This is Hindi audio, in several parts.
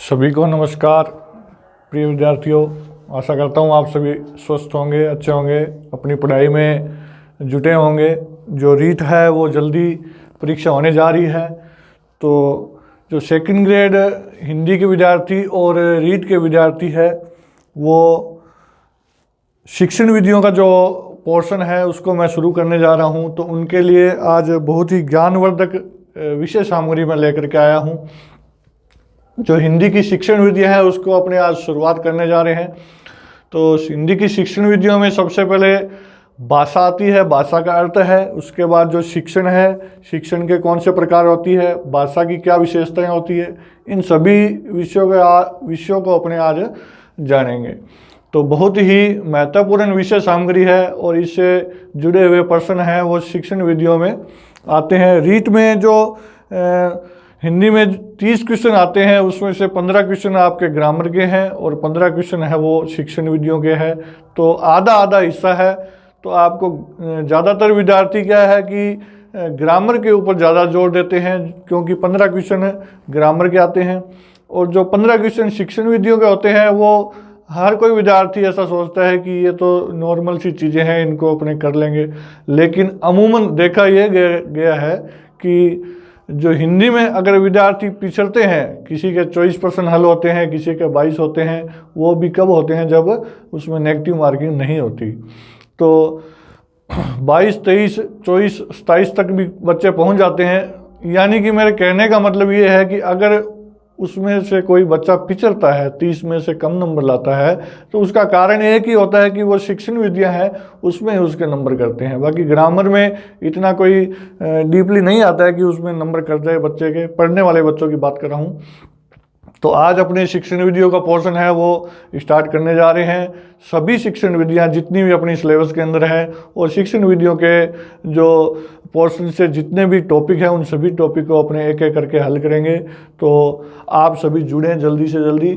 सभी को नमस्कार। प्रिय विद्यार्थियों, आशा करता हूँ आप सभी स्वस्थ होंगे, अच्छे होंगे, अपनी पढ़ाई में जुटे होंगे। जो रीट है वो जल्दी परीक्षा होने जा रही है, तो जो सेकंड ग्रेड हिंदी के विद्यार्थी और रीट के विद्यार्थी है वो शिक्षण विधियों का जो पोर्शन है उसको मैं शुरू करने जा रहा हूँ। तो उनके लिए आज बहुत ही ज्ञानवर्धक विषय सामग्री मैं लेकर के आया हूँ। जो हिंदी की शिक्षण विधियाँ है उसको अपने आज शुरुआत करने जा रहे हैं। तो हिंदी की शिक्षण विधियों में सबसे पहले भाषा आती है, भाषा का अर्थ है। उसके बाद जो शिक्षण है, शिक्षण के कौन से प्रकार होती है, भाषा की क्या विशेषताएं होती है, इन सभी विषयों को अपने आज जानेंगे। तो बहुत ही महत्वपूर्ण विषय सामग्री है और इससे जुड़े हुए प्रश्न हैं वो शिक्षण विधियों में आते हैं। रीट में जो हिंदी में 30 क्वेश्चन आते हैं उसमें से 15 क्वेश्चन आपके ग्रामर के हैं और 15 क्वेश्चन है वो शिक्षण विधियों के हैं। तो आधा आधा हिस्सा है। तो आपको ज़्यादातर विद्यार्थी क्या है कि ग्रामर के ऊपर ज़्यादा जोर देते हैं, क्योंकि 15 क्वेश्चन ग्रामर के आते हैं और जो 15 क्वेश्चन शिक्षण विधियों के होते हैं वो हर कोई विद्यार्थी ऐसा सोचता है कि ये तो नॉर्मल सी चीज़ें हैं, इनको अपने कर लेंगे। लेकिन अमूमन देखा ये गया है कि जो हिंदी में अगर विद्यार्थी पिछड़ते हैं, किसी के 24% हल होते हैं, किसी के 22 होते हैं, वो भी कब होते हैं जब उसमें नेगेटिव मार्किंग नहीं होती। तो 22, 23, 24, 27 तक भी बच्चे पहुंच जाते हैं। यानी कि मेरे कहने का मतलब ये है कि अगर उसमें से कोई बच्चा पिछड़ता है, 30 में से कम नंबर लाता है, तो उसका कारण एक ही होता है कि वो शिक्षण विधियां हैं उसमें उसके नंबर करते हैं। बाकी ग्रामर में इतना कोई डीपली नहीं आता है कि उसमें नंबर कर जाए बच्चे के। पढ़ने वाले बच्चों की बात कर रहा हूँ। तो आज अपने शिक्षण विधियों का पोर्शन है वो स्टार्ट करने जा रहे हैं। सभी शिक्षण विधियाँ जितनी भी अपनी सिलेबस के अंदर है और शिक्षण विधियों के जो पोर्शन से जितने भी टॉपिक हैं उन सभी टॉपिक को अपने एक एक करके हल करेंगे। तो आप सभी जुड़ें जल्दी से जल्दी।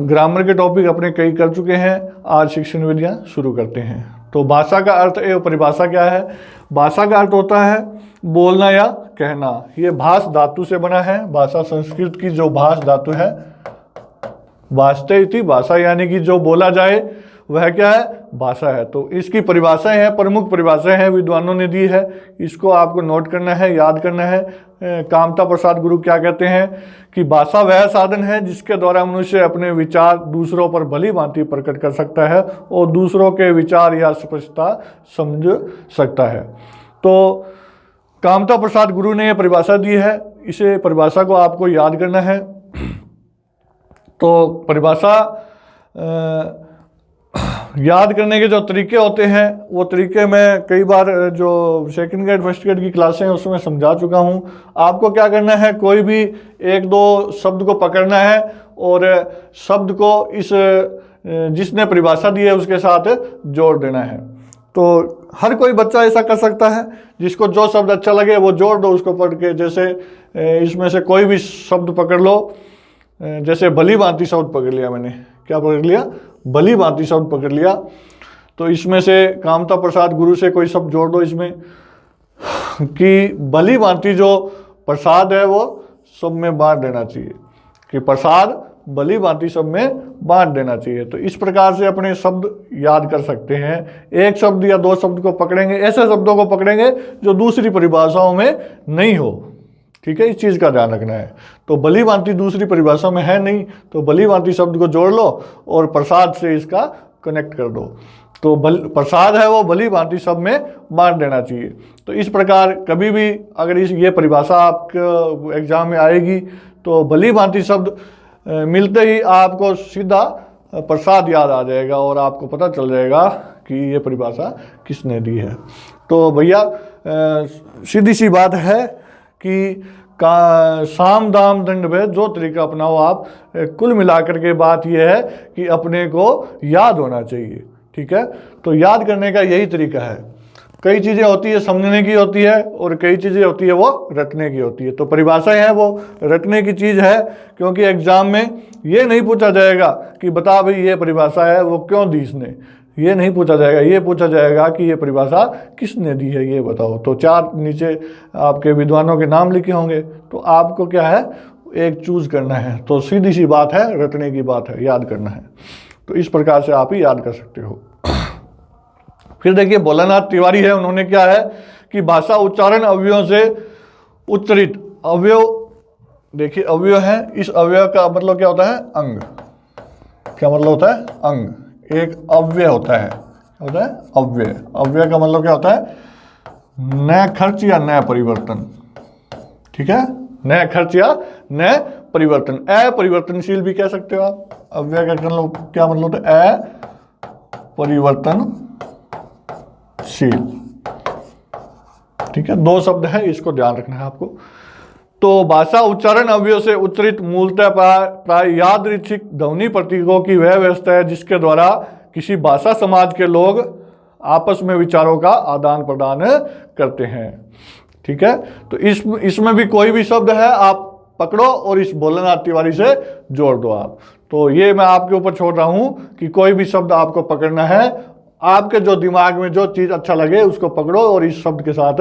ग्रामर के टॉपिक अपने कई कर चुके हैं, आज शिक्षण विधियाँ शुरू करते हैं। तो भाषा का अर्थ एवं परिभाषा क्या है? भाषा का अर्थ होता है बोलना या कहना। ये भाष धातु से बना है। भाषा संस्कृत की जो भाष धातु है, भाषते इति भाषा, यानी कि जो बोला जाए वह क्या है? भाषा है। तो इसकी परिभाषाएं हैं, प्रमुख परिभाषाएं हैं, विद्वानों ने दी है। इसको आपको नोट करना है, याद करना है। कामता प्रसाद गुरु क्या कहते हैं कि भाषा वह साधन है जिसके द्वारा मनुष्य अपने विचार दूसरों पर भली भांति प्रकट कर सकता है और दूसरों के विचार या स्पष्टता समझ सकता है। तो कामता प्रसाद गुरु ने यह परिभाषा दी है, इसे परिभाषा को आपको याद करना है। तो परिभाषा याद करने के जो तरीके होते हैं वो तरीके मैं कई बार जो सेकंड ग्रेड फर्स्ट ग्रेड की क्लासें हैं उसमें समझा चुका हूँ। आपको क्या करना है, कोई भी एक दो शब्द को पकड़ना है और शब्द को इस जिसने परिभाषा दी है उसके साथ जोड़ देना है। तो हर कोई बच्चा ऐसा कर सकता है, जिसको जो शब्द अच्छा लगे वो जोड़ दो उसको पढ़ के। जैसे इसमें से कोई भी शब्द पकड़ लो, जैसे भली भांति शब्द पकड़ लिया मैंने। क्या पकड़ लिया? भली भांति शब्द पकड़ लिया। तो इसमें से कामता प्रसाद गुरु से कोई शब्द जोड़ दो इसमें कि भली भांति जो प्रसाद है वो सब में बांट देना चाहिए, कि प्रसाद भली भांति सब में बांट देना चाहिए। तो इस प्रकार से अपने शब्द याद कर सकते हैं। एक शब्द या दो शब्द को पकड़ेंगे, ऐसे शब्दों को पकड़ेंगे जो दूसरी परिभाषाओं में नहीं हो। ठीक है, इस चीज़ का ध्यान रखना है। तो भली भांति दूसरी परिभाषा में है नहीं, तो भली भांति शब्द को जोड़ लो और प्रसाद से इसका कनेक्ट कर दो। तो प्रसाद है वो भली भांति सब में बांट देना चाहिए। तो इस प्रकार कभी भी अगर ये परिभाषा आपके एग्जाम में आएगी तो भली भांति शब्द मिलते ही आपको सीधा प्रसाद याद आ जाएगा और आपको पता चल जाएगा कि ये परिभाषा किसने दी है। तो भैया सीधी सी बात है कि साम दाम दंड भेद जो तरीका अपनाओ आप, कुल मिलाकर के बात यह है कि अपने को याद होना चाहिए। ठीक है, तो याद करने का यही तरीका है। कई चीज़ें होती है समझने की होती है और कई चीज़ें होती है वो रटने की होती है। तो परिभाषाएं हैं वो रटने की चीज़ है, क्योंकि एग्जाम में ये नहीं पूछा जाएगा कि बता भाई ये परिभाषा है वो क्यों दी इसने, ये नहीं पूछा जाएगा। ये पूछा जाएगा कि ये परिभाषा किसने दी है ये बताओ। तो 4 नीचे आपके विद्वानों के नाम लिखे होंगे, तो आपको क्या है एक चूज करना है। तो सीधी सी बात है, रटने की बात है, याद करना है। तो इस प्रकार से आप ही याद कर सकते हो। फिर देखिए भोलानाथ तिवारी है, उन्होंने क्या है कि भाषा उच्चारण अवयवों से उच्चरित अवयव, देखिए अवयव है, इस अवयव का मतलब क्या होता है? अंग। क्या मतलब होता है? अंग। एक अव्यय होता है, क्या होता है? अव्यय। अव्यय का मतलब क्या होता है? नए खर्च या नए परिवर्तन, ठीक है? नए खर्च या नए परिवर्तन। अपरिवर्तनशील भी कह सकते हो आप। अव्यय का क्या मतलब होता है? अपरिवर्तनशील, ठीक है? दो शब्द है, इसको ध्यान रखना है आपको। तो भाषा उच्चारण अवयव से उच्चरित मूलतः प्राय यादृच्छिक ध्वनि प्रतीकों की वह व्यवस्था है जिसके द्वारा किसी भाषा समाज के लोग आपस में विचारों का आदान प्रदान करते हैं, ठीक है? तो इसमें भी कोई भी शब्द है आप पकड़ो और इस भोलानाथ तिवारी से जोड़ दो आप। तो ये मैं आपके ऊपर छोड़ रहा हूं कि कोई भी शब्द आपको पकड़ना है, आपके जो दिमाग में जो चीज अच्छा लगे उसको पकड़ो और इस शब्द के साथ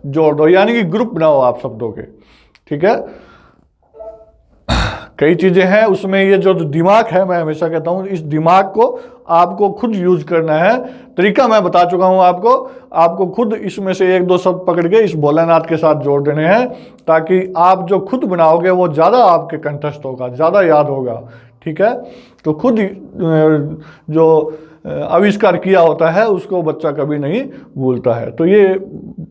जोड़ दो, यानी कि ग्रुप बनाओ आप शब्दों के, ठीक है? कई चीजें हैं उसमें, ये जो दिमाग है, मैं हमेशा कहता हूं इस दिमाग को आपको खुद यूज करना है। तरीका मैं बता चुका हूं आपको खुद इसमें से एक दो शब्द पकड़ के इस भोलानाथ के साथ जोड़ देने हैं, ताकि आप जो खुद बनाओगे वो ज्यादा आपके कंठस्थ होगा, ज्यादा याद होगा, ठीक है? तो खुद जो आविष्कार किया होता है उसको बच्चा कभी नहीं भूलता है। तो ये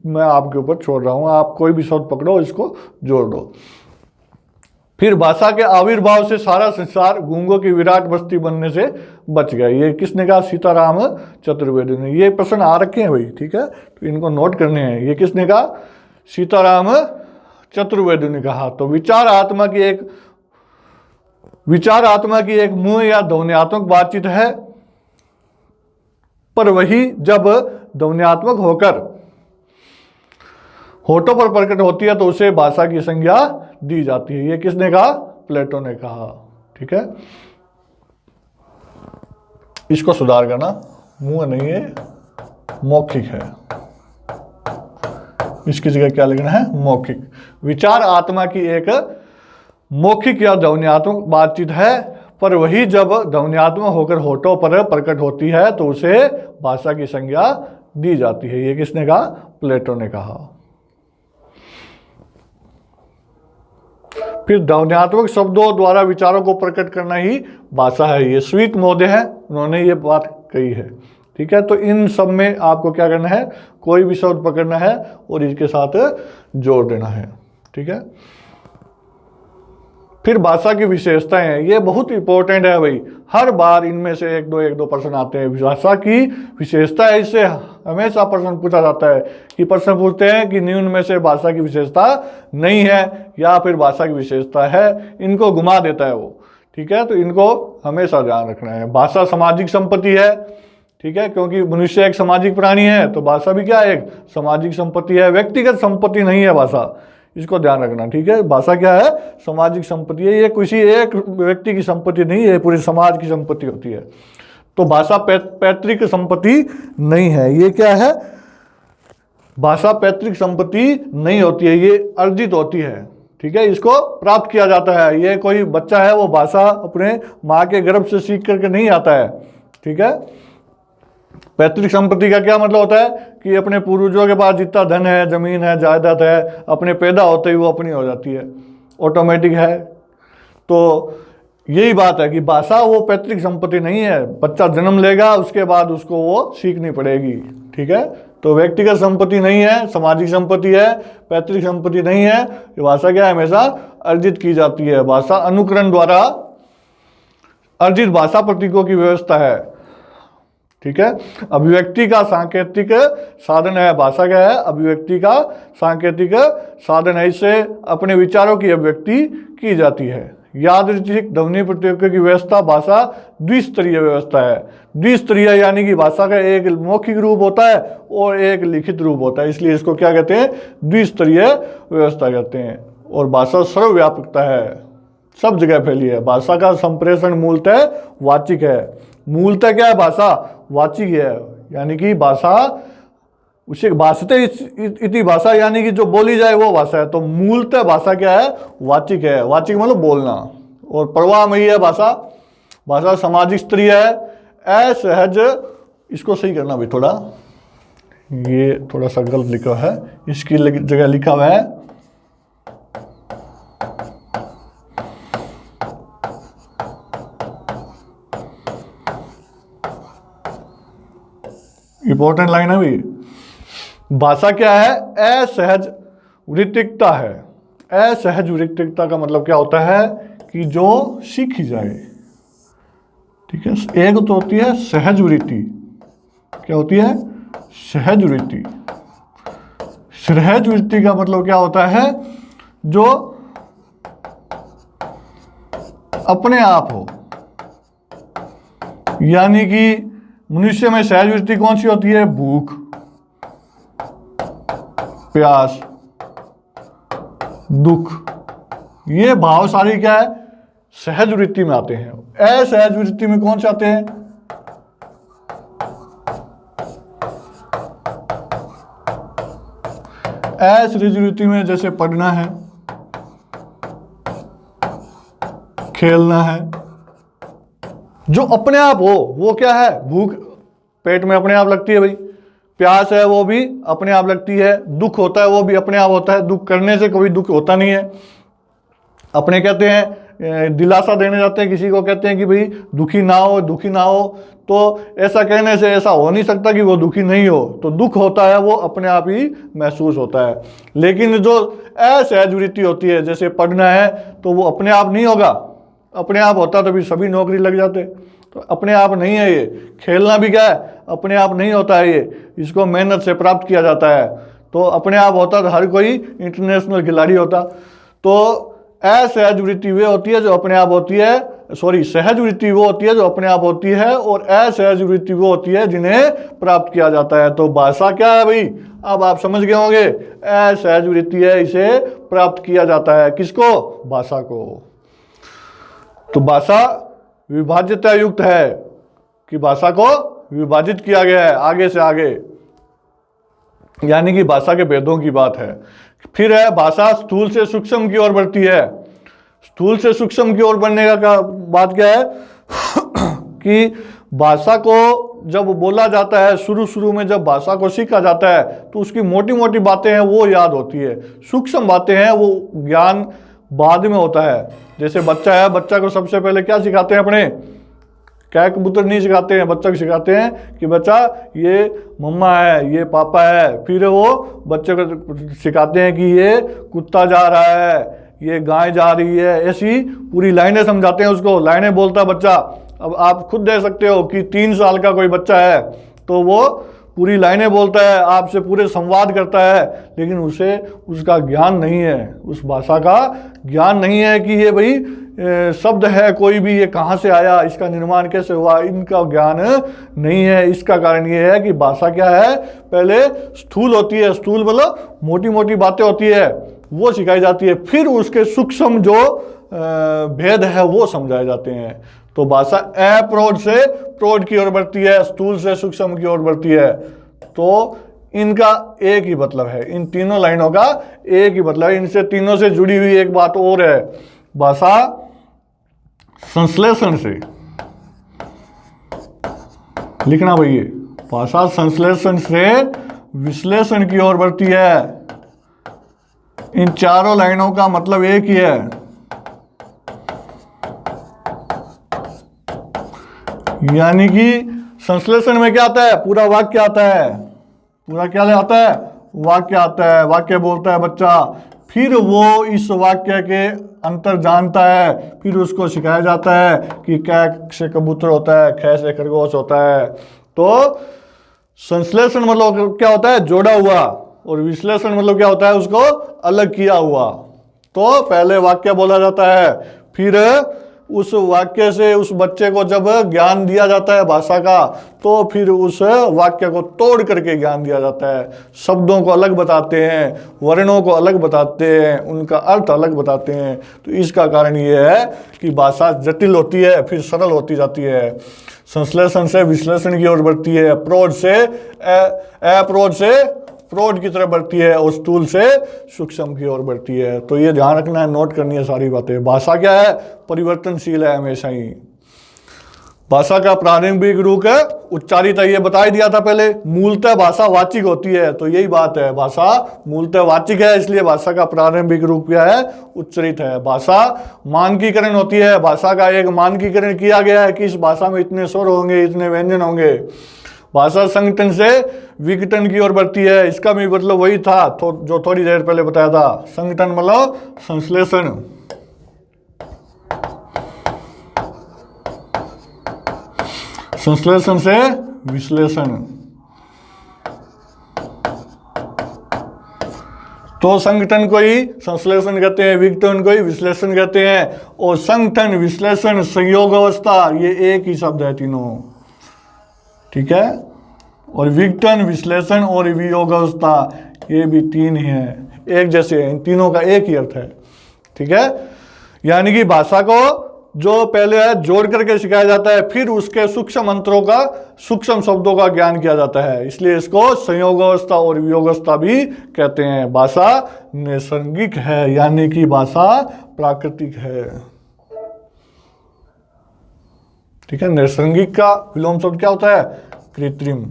मैं आपके ऊपर छोड़ रहा हूं, आप कोई भी शब्द पकड़ो, इसको जोड़ दो। फिर भाषा के आविर्भाव से सारा संसार गूंगों की विराट बस्ती बनने से बच गया। ये किसने कहा? सीताराम चतुर्वेदी ने। ये प्रश्न आ रखे हैं भाई, ठीक है? तो इनको नोट करने हैं। ये किसने कहा? सीताराम चतुर्वेदी ने कहा। तो विचार आत्मा की एक मुंह या ध्वन्यात्मक बातचीत है, पर वही जब ध्वन्यात्मक होकर होठों पर प्रकट होती है तो उसे भाषा की संज्ञा दी जाती है। ये किसने कहा? प्लेटो ने कहा, ठीक है? इसको सुधार करना, मुंह नहीं है, मौखिक है। इसकी जगह क्या लिखना है? मौखिक। विचार आत्मा की एक मौखिक या ध्वन्यात्मक बातचीत है, पर वही जब ध्वन्यात्मक होकर होठों पर प्रकट होती है तो उसे भाषा की संज्ञा दी जाती है। ये किसने कहा? प्लेटो ने कहा। फिर ध्वन्यात्मक शब्दों द्वारा विचारों को प्रकट करना ही भाषा है। ये स्वीट महोदय है, उन्होंने ये बात कही है, ठीक है? तो इन सब में आपको क्या करना है? कोई भी शब्द पकड़ना है और इसके साथ जोड़ देना है, ठीक है? फिर भाषा की विशेषताएं हैं, ये बहुत इंपॉर्टेंट है भाई। हर बार इनमें से एक दो प्रश्न आते हैं। भाषा की विशेषता है, इससे हमेशा प्रश्न पूछा जाता है कि प्रश्न पूछते हैं कि निम्न में से भाषा की विशेषता नहीं है या फिर भाषा की विशेषता है, इनको घुमा देता है वो, ठीक है? तो इनको हमेशा ध्यान रखना है। भाषा सामाजिक संपत्ति है, ठीक है? क्योंकि मनुष्य एक सामाजिक प्राणी है, तो भाषा भी क्या है? एक सामाजिक संपत्ति है, व्यक्तिगत संपत्ति नहीं है भाषा, इसको ध्यान रखना, ठीक है? भाषा क्या है? सामाजिक संपत्ति है। ये किसी एक व्यक्ति की संपत्ति नहीं है, पूरे समाज की संपत्ति होती है। तो भाषा पैतृक संपत्ति नहीं है। ये क्या है? भाषा पैतृक संपत्ति नहीं होती है, ये अर्जित होती है, ठीक है? इसको प्राप्त किया जाता है। ये कोई बच्चा है वो भाषा अपने माँ के गर्भ से सीख करके नहीं आता है, ठीक है? पैतृक संपत्ति का क्या मतलब होता है कि अपने पूर्वजों के पास जितना धन है, जमीन है, जायदाद है, अपने पैदा होते ही वो अपनी हो जाती है, ऑटोमेटिक है। तो यही बात है कि भाषा वो पैतृक संपत्ति नहीं है। बच्चा जन्म लेगा, उसके बाद उसको वो सीखनी पड़ेगी, ठीक है? तो व्यक्तिगत संपत्ति नहीं है, सामाजिक संपत्ति है, पैतृक संपत्ति नहीं है। ये भाषा क्या है? हमेशा अर्जित की जाती है। भाषा अनुकरण द्वारा अर्जित भाषा प्रतीकों की व्यवस्था है, ठीक है? अभिव्यक्ति का सांकेतिक साधन है। भाषा क्या है? अभिव्यक्ति का सांकेतिक साधन है। इससे अपने विचारों की अभिव्यक्ति की जाती है। यादृच्छिक ध्वनि प्रतीकों की व्यवस्था भाषा द्विस्तरीय व्यवस्था है। द्विस्तरीय यानी कि भाषा का एक मौखिक रूप होता है और एक लिखित रूप होता है, इसलिए इसको क्या कहते हैं? द्विस्तरीय व्यवस्था कहते हैं। और भाषा सर्वव्यापकता है, सब जगह फैली है। भाषा का संप्रेषण मूलतः वाचिक है। मूलतः क्या है? भाषा वाचिक है, यानी कि भाषा उसे भाषते इति भाषा, यानी कि जो बोली जाए वो भाषा है। तो मूलतः भाषा क्या है? वाचिक है। वाचिक मतलब बोलना। और प्रवाहमयी है भाषा, भाषा सामाजिक स्तरीय है। असहज, इसको सही करना भाई थोड़ा, ये थोड़ा सा गलत लिखा है, इसकी जगह लिखा हुआ है इंपॉर्टेंट लाइन है भाई। भाषा क्या है? असहज वृत्तिकता है। असहज वृत्तिकता का मतलब क्या होता है? कि जो सीखी जाए, ठीक है। एक तो होती है सहज वृत्ति। क्या होती है? सहज वृत्ति। सहज वृत्ति का मतलब क्या होता है? जो अपने आप हो, यानी कि मनुष्य में सहज वृत्ति कौन सी होती है? भूख, प्यास, दुख, ये भाव सारी क्या है? सहज वृत्ति में आते हैं। असहज वृत्ति में कौन से आते हैं? असहज वृत्ति में जैसे पढ़ना है, खेलना है, जो अपने आप हो वो क्या है? भूख पेट में अपने आप लगती है भाई। प्यास है वो भी अपने आप लगती है। दुख होता है वो भी अपने आप होता है। दुख करने से कोई दुख होता नहीं है। अपने कहते हैं, दिलासा देने जाते हैं किसी को, कहते हैं कि भाई दुखी ना हो, दुखी ना हो। तो ऐसा कहने से ऐसा हो नहीं सकता कि वो दुखी नहीं हो। तो दुख होता है वो अपने आप ही महसूस होता है। लेकिन जो असहज वृत्ति होती है, जैसे पढ़ना है, तो वो अपने आप नहीं होगा। अपने आप होता तो भी सभी नौकरी लग जाते। तो अपने आप नहीं है ये। खेलना भी क्या है? अपने आप नहीं होता है ये, इसको मेहनत से प्राप्त किया जाता है। तो अपने आप होता तो हर कोई इंटरनेशनल खिलाड़ी होता। तो असहज वृत्ति वे होती है जो अपने आप होती है, सहज वृत्ति वो होती है जो अपने आप होती है, और असहज वृत्ति वो होती है जिन्हें प्राप्त किया जाता है। तो भाषा क्या है भाई? अब आप समझ गए होंगे, असहज वृत्ति है, इसे प्राप्त किया जाता है। किसको? भाषा को। तो भाषा विभाज्यता युक्त है, कि भाषा को विभाजित किया गया है आगे से आगे, यानी कि भाषा के भेदों की बात है। फिर है भाषा स्थूल से सूक्ष्म की ओर बढ़ती है। स्थूल से सूक्ष्म की ओर बढ़ने का बात क्या है? कि भाषा को जब बोला जाता है, शुरू में जब भाषा को सीखा जाता है, तो उसकी मोटी मोटी बातें हैं वो याद होती है। सूक्ष्म बातें हैं वो ज्ञान बाद में होता है। जैसे बच्चा है, बच्चा को सबसे पहले क्या सिखाते हैं? अपने क्या कबूतर नहीं सिखाते हैं, बच्चा को सिखाते हैं कि बच्चा ये मम्मा है, ये पापा है। फिर वो बच्चे को सिखाते हैं कि ये कुत्ता जा रहा है, ये गाय जा रही है। ऐसी पूरी लाइनें समझाते हैं उसको, लाइनें बोलता बच्चा। अब आप खुद देख सकते हो कि 3 साल का कोई बच्चा है तो वो पूरी लाइनें बोलता है, आपसे पूरे संवाद करता है, लेकिन उसे उसका ज्ञान नहीं है, उस भाषा का ज्ञान नहीं है कि ये भाई शब्द है कोई भी, ये कहाँ से आया, इसका निर्माण कैसे हुआ, इनका ज्ञान नहीं है। इसका कारण ये है कि भाषा क्या है? पहले स्थूल होती है। स्थूल मतलब मोटी मोटी बातें होती है, वो सिखाई जाती है। फिर उसके सूक्ष्म जो भेद है वो समझाए जाते हैं। तो भाषा अप्रौढ़ से प्रौढ़ की ओर बढ़ती है, स्थूल से सूक्ष्म की ओर बढ़ती है। तो इनका एक ही मतलब है, इन तीनों लाइनों का एक ही मतलब है। इनसे तीनों से जुड़ी हुई एक बात और है, भाषा संश्लेषण से। लिखना भैया, भाषा संश्लेषण से विश्लेषण की ओर बढ़ती है। इन चारों लाइनों का मतलब एक ही है। यानी कि संश्लेषण में क्या आता है? पूरा वाक्य आता है। पूरा क्या आता है? वाक्य आता है। वाक्य बोलता है बच्चा, फिर वो इस वाक्य के अंतर जानता है, फिर उसको सिखाया जाता है कि कै से कबूतर होता है, ख से खरगोश होता है। तो संश्लेषण मतलब क्या होता है? जोड़ा हुआ। और विश्लेषण मतलब क्या होता है? उसको अलग किया हुआ। तो पहले वाक्य बोला जाता है, फिर उस वाक्य से उस बच्चे को जब ज्ञान दिया जाता है भाषा का, तो फिर उस वाक्य को तोड़ करके ज्ञान दिया जाता है। शब्दों को अलग बताते हैं, वर्णों को अलग बताते हैं, उनका अर्थ अलग बताते हैं। तो इसका कारण ये है कि भाषा जटिल होती है, फिर सरल होती जाती है। संश्लेषण से विश्लेषण की ओर बढ़ती है, प्रौढ़ से अप्रौढ़ से प्रौढ़ की तरफ बढ़ती है, और स्थूल से सूक्ष्म की ओर बढ़ती है। तो ये ध्यान रखना है, नोट करनी है सारी बातें। भाषा क्या है? परिवर्तनशील है हमेशा ही। भाषा का प्रारंभिक रूप है उच्चारित है, ये बता ही दिया था पहले। मूलतः भाषा वाचिक होती है, तो यही बात है, भाषा मूलतः वाचिक है, इसलिए भाषा का प्रारंभिक रूप क्या है? उच्चरित है। भाषा मानकीकरण होती है, भाषा का एक मानकीकरण किया गया है कि इस भाषा में इतने स्वर होंगे, इतने व्यंजन होंगे। भाषा संगठन से विघटन की ओर बढ़ती है, इसका भी मतलब वही था जो थोड़ी देर पहले बताया था। संगठन मतलब संश्लेषण, संश्लेषण से विश्लेषण। तो संगठन को ही संश्लेषण कहते हैं, विघटन को ही विश्लेषण कहते हैं। और संगठन, विश्लेषण, संयोग अवस्था, ये एक ही शब्द है तीनों, ठीक है। और विघटन, विश्लेषण और वियोग अवस्था, ये भी तीन ही है, एक जैसे हैं, इन तीनों का एक ही अर्थ है, ठीक है। यानी कि भाषा को जो पहले है जोड़ करके सिखाया जाता है, फिर उसके सूक्ष्म मंत्रों का, सूक्ष्म शब्दों का ज्ञान किया जाता है, इसलिए इसको संयोग अवस्था और वियोग अवस्था भी कहते हैं। भाषा नैसर्गिक है, यानी कि भाषा प्राकृतिक है, ठीक है। नैसर्गिक का विलोम शब्द क्या होता है? कृत्रिम,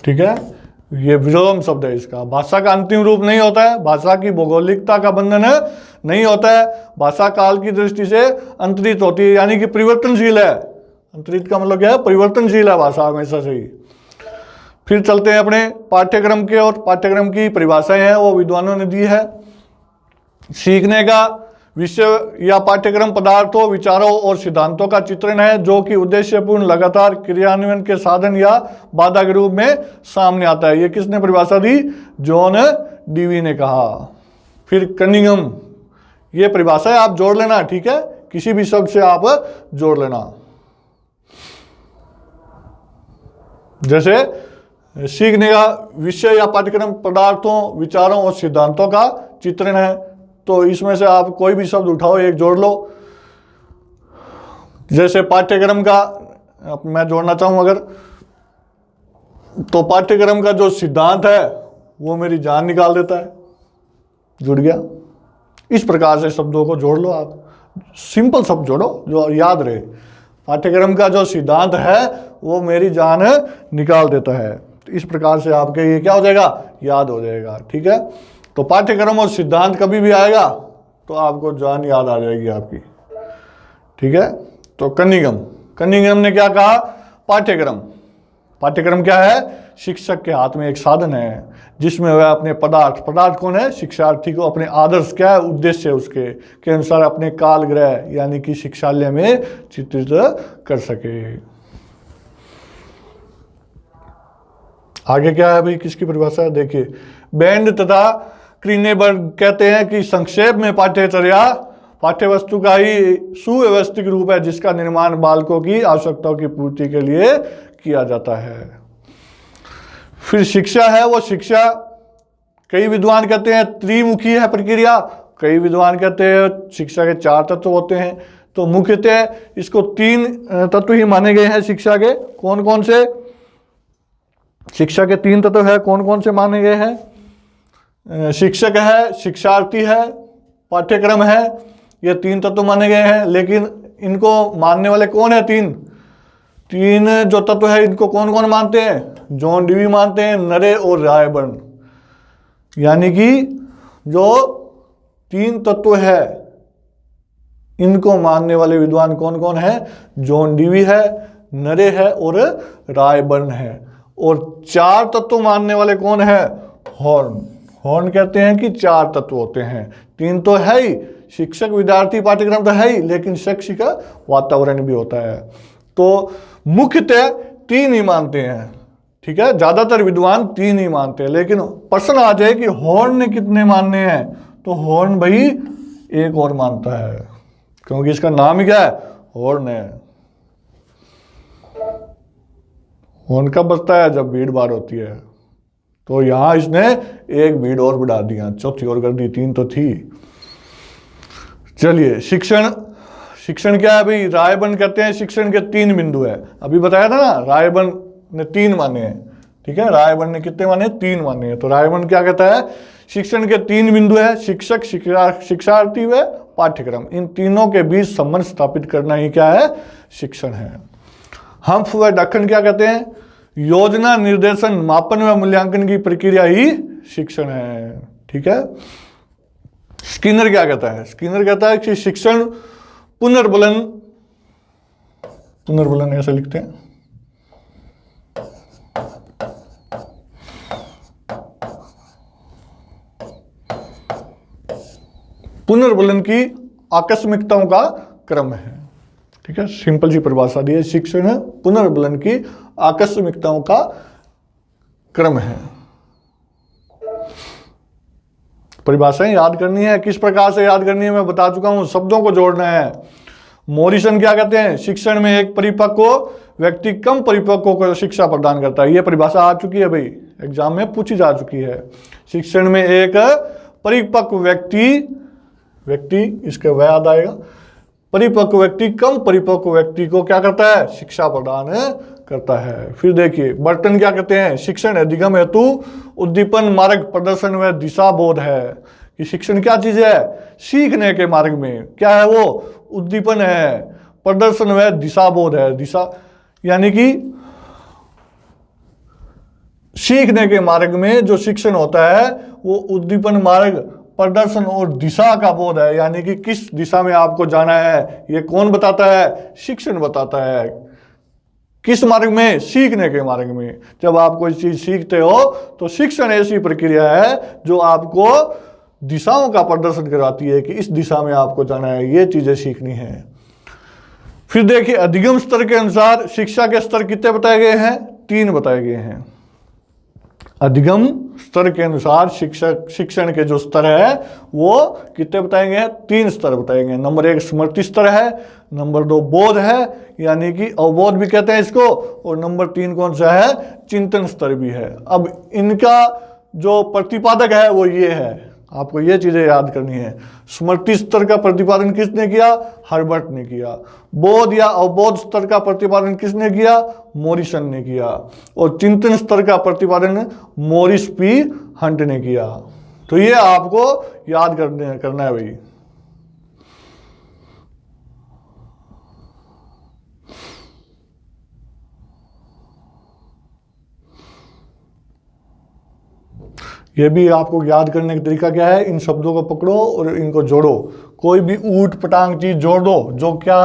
ठीक है। ये विलोम शब्द है इसका। भाषा का अंतिम रूप नहीं होता है, भाषा की भौगोलिकता का बंधन नहीं होता है, भाषा काल की दृष्टि से अंतरित होती है, यानी कि परिवर्तनशील है। अंतरित का मतलब क्या है? परिवर्तनशील है भाषा हमेशा से ही। फिर चलते हैं अपने पाठ्यक्रम के, और पाठ्यक्रम की परिभाषाएं हैं वो विद्वानों ने दी है। सीखने का विषय या पाठ्यक्रम पदार्थों, विचारों और सिद्धांतों का चित्रण है, जो कि उद्देश्यपूर्ण लगातार क्रियान्वयन के साधन या बाधा के रूप में सामने आता है। ये किसने परिभाषा दी? जॉन डीवी ने कहा। फिर कनिंघम, ये परिभाषा है, आप जोड़ लेना, ठीक है, किसी भी शब्द से आप जोड़ लेना। जैसे सीखने का विषय या पाठ्यक्रम पदार्थों, विचारों और सिद्धांतों का चित्रण है, तो इसमें से आप कोई भी शब्द उठाओ, एक जोड़ लो। जैसे पाठ्यक्रम का मैं जोड़ना चाहूं अगर, तो पाठ्यक्रम का जो सिद्धांत है वो मेरी जान निकाल देता है, जुड़ गया। इस प्रकार से शब्दों को जोड़ लो आप, सिंपल शब्द जोड़ो जो याद रहे। पाठ्यक्रम का जो सिद्धांत है वो मेरी जान निकाल देता है, तो इस प्रकार से आपके ये क्या हो जाएगा? याद हो जाएगा, ठीक है। तो पाठ्यक्रम और सिद्धांत कभी भी आएगा तो आपको जान याद आ जाएगी आपकी, ठीक है। तो कनिंघम, कनिंघम ने क्या कहा? पाठ्यक्रम, पाठ्यक्रम क्या है? शिक्षक के हाथ में एक साधन है, जिसमें वह अपने पदार्थ, पदार्थ कौन है? शिक्षार्थी को अपने आदर्श क्या है? उद्देश्य उसके के अनुसार अपने काल ग्रह यानी कि शिक्षालय में चित्रित कर सके। आगे क्या है भाई, किसकी परिभाषा है? देखिए, बैंड तथा क्रीनेबर्ग कहते हैं कि संक्षेप में पाठ्यचर्या पाठ्यवस्तु का ही सुव्यवस्थित रूप है, जिसका निर्माण बालकों की आवश्यकताओं की पूर्ति के लिए किया जाता है। फिर शिक्षा है, वो शिक्षा कई विद्वान कहते हैं त्रिमुखी है प्रक्रिया, कई विद्वान कहते हैं शिक्षा के 4 तत्व होते हैं। तो मुख्यतः इसको 3 तत्व ही माने गए हैं शिक्षा के। कौन कौन से? शिक्षा के 3 तत्व है, कौन कौन से माने गए हैं? शिक्षक है, शिक्षार्थी है, पाठ्यक्रम है, ये 3 तत्व माने गए हैं। लेकिन इनको मानने वाले कौन है? 3 जो तत्व है इनको कौन कौन मानते हैं? जॉन डीवी मानते हैं, नरे और रायबर्न। यानी कि जो 3 तत्व है इनको मानने वाले विद्वान कौन कौन है? जॉन डीवी है, नरे है और रायबर्न है। और 4 तत्व मानने वाले कौन है? हॉर्न। हॉर्न कहते हैं कि 4 तत्व होते हैं, 3 तो है ही, शिक्षक, विद्यार्थी, पाठ्यक्रम तो है ही, लेकिन शैक्षिक वातावरण भी होता है। तो मुख्यतः 3 ही मानते हैं, ठीक है। ज्यादातर विद्वान 3 ही मानते हैं, लेकिन प्रश्न आ जाए कि हॉर्न ने कितने मानने हैं, तो हॉर्न भाई एक और मानता है, क्योंकि इसका नाम ही क्या है? हॉर्न है। हॉर्न कब बजता है? जब भीड़ भाड़ होती है। तो यहां इसने एक भीड़ और बढ़ा दिया, चौथी और कर दी, 3 तो थी। चलिए, शिक्षण, शिक्षण क्या है भाई? रायबन कहते हैं शिक्षण के 3 बिंदु है। अभी बताया था ना, रायबन ने 3 माने हैं, ठीक है। रायबन ने कितने माने? 3 माने हैं। तो रायबन क्या कहता है? शिक्षण के 3 बिंदु है, शिक्षक, शिक्षार्थी व पाठ्यक्रम। इन तीनों के बीच संबंध स्थापित करना ही क्या है? शिक्षण है। हम्फ व डक्कन क्या कहते हैं? योजना, निर्देशन, मापन व मूल्यांकन की प्रक्रिया ही शिक्षण है, ठीक है। स्किनर क्या कहता है? स्किनर कहता है कि शिक्षण पुनर्बलन, पुनर्बलन ऐसे लिखते हैं, पुनर्बलन की आकस्मिकताओं का क्रम है, ठीक है। सिंपल सी परिभाषा दी है, शिक्षण पुनर्बलन की आकस्मिकताओं का क्रम है। परिभाषाएं याद करनी है, किस प्रकार से याद करनी है मैं बता चुका हूं, शब्दों को जोड़ना है। मॉरिसन क्या कहते हैं? शिक्षण में एक परिपक्व व्यक्ति कम परिपक्व को शिक्षा प्रदान करता है। यह परिभाषा आ चुकी है भाई, एग्जाम में पूछी जा चुकी है। शिक्षण में एक परिपक्व व्यक्ति इसका वह याद आएगा, परिपक्व व्यक्ति कम परिपक्व व्यक्ति को क्या करता है? शिक्षा प्रदान करता है। फिर देखिए बर्टन क्या कहते हैं? शिक्षण अधिगम हेतु उद्दीपन, मार्ग प्रदर्शन व दिशा बोध है। कि शिक्षण क्या चीज है? सीखने के मार्ग में क्या है? वो उद्दीपन है, प्रदर्शन व दिशा बोध है। दिशा यानी कि सीखने के मार्ग में जो शिक्षण होता है वो उद्दीपन, मार्ग प्रदर्शन और दिशा का बोध है। यानी कि किस दिशा में आपको जाना है ये कौन बताता है? शिक्षण बताता है। किस मार्ग में? सीखने के मार्ग में। जब आप कोई चीज सीखते हो तो शिक्षण ऐसी प्रक्रिया है जो आपको दिशाओं का प्रदर्शन कराती है कि इस दिशा में आपको जाना है, ये चीजें सीखनी है। फिर देखिए अधिगम स्तर के अनुसार शिक्षा के स्तर कितने बताए गए हैं? 3 बताए गए हैं। अधिगम स्तर के अनुसार शिक्षण के जो स्तर है वो कितने बताए गए हैं? 3 स्तर बताए गए हैं। नंबर 1 स्मृति स्तर है, नंबर 2 बोध है, यानी कि अवबोध भी कहते हैं इसको, और नंबर 3 कौन सा है? चिंतन स्तर भी है। अब इनका जो प्रतिपादक है वो ये है, आपको ये चीजें याद करनी है। स्मृति स्तर का प्रतिपादन किसने किया? हर्बर्ट ने किया। बोध या अवबोध स्तर का प्रतिपादन किसने किया? मॉरिसन ने किया। और चिंतन स्तर का प्रतिपादन मॉरिस पी हंट ने किया। तो ये आपको याद करना है भाई। ये भी आपको याद करने का तरीका क्या है? इन शब्दों को पकड़ो और इनको जोड़ो। कोई भी ऊट पटांग चीज जोड़ दो जो क्या